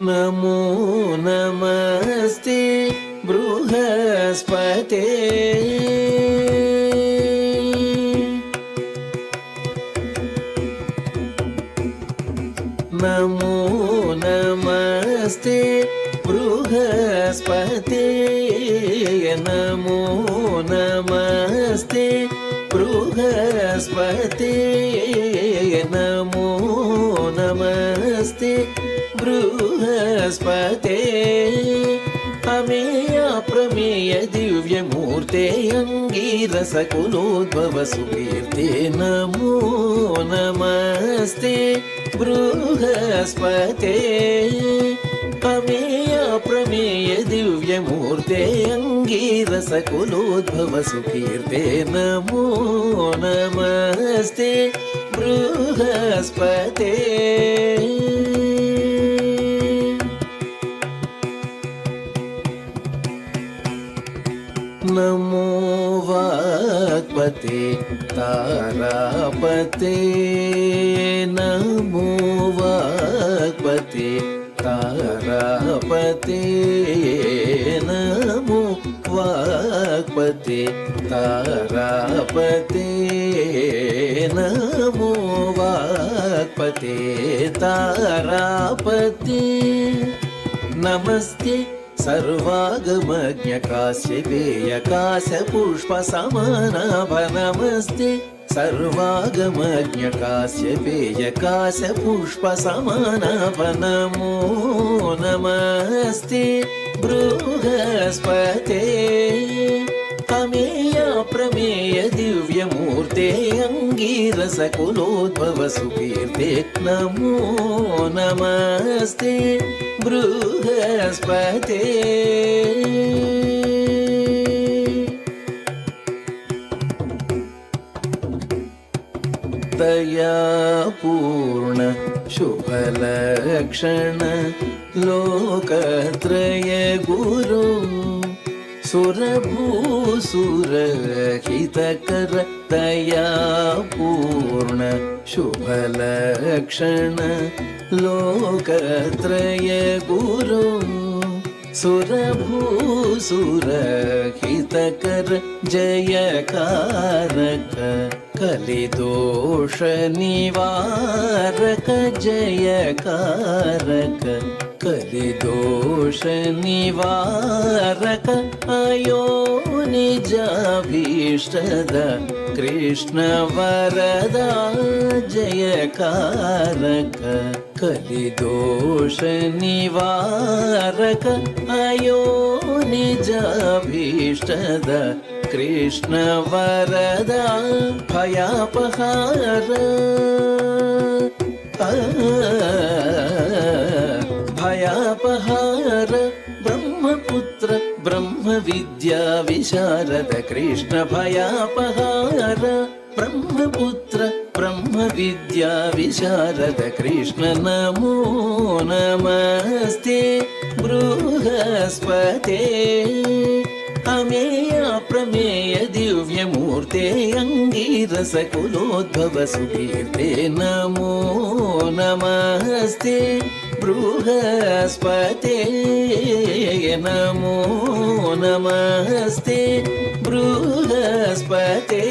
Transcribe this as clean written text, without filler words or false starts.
नमो नमस्ते बृहस्पते नमो नमस्ते बृहस्पते नमो नमस्ते बृहस्पते नमो नमस्ते बृहस्पते अमेय प्रमेय दिव्यमूर्ते अंगीरस कुलोद्भव सुकीर्ते नमो नमस्ते बृहस्पते अमेय प्रमेय दिव्यमूर्ते अंगीरस कुलोद्भव सुकीर्ते नमो नमस्ते बृहस्पते नमो वाक्पते तारापते नमो वाक्पते तारापते नमो वाक्पते तारापते नमो वाक्पते तारापते नमस्ते सर्वागमज्ञकास्यपेयकास्यपुष्पसमानाभ नमस्ते सर्वागमज्ञकास्यपेयकास्यपुष्पसमानाभ नमो नमस्ते बृहस्पते अमेय प्रमेय दिव्यमूर्ते अंगीरस कुलोद्भव सुकीर्ते नमो नमस्ते बृहस्पते दयापूर्ण शुभलक्षण लोकत्रय गुरु सुरभूसुरहितकर दयापूर्ण शुभलक्षण लोकत्रय गुरु सुरभूसुरहितकर जयकारक कलिदोष निवारक जयकारक कलिदोष निवारक अयो निजाभीष्टद कृष्ण वरदा जयकारक कलिदोष निवारक अयो निजाभीष्टद कृष्ण वरदा भयापहार भयापहार ब्रह्मपुत्र ब्रह्मविद्या विशारद कृष्ण भयापहार ब्रह्मपुत्र ब्रह्मविद्या विशारद कृष्ण नमो नमस्ते बृहस्पते अमेय प्रमेय दिव्यमूर्ते अंगीरस कुलोद्भव सुकीर्ते नमो नमस्ते बृहस्पते नमो नमस्ते बृहस्पते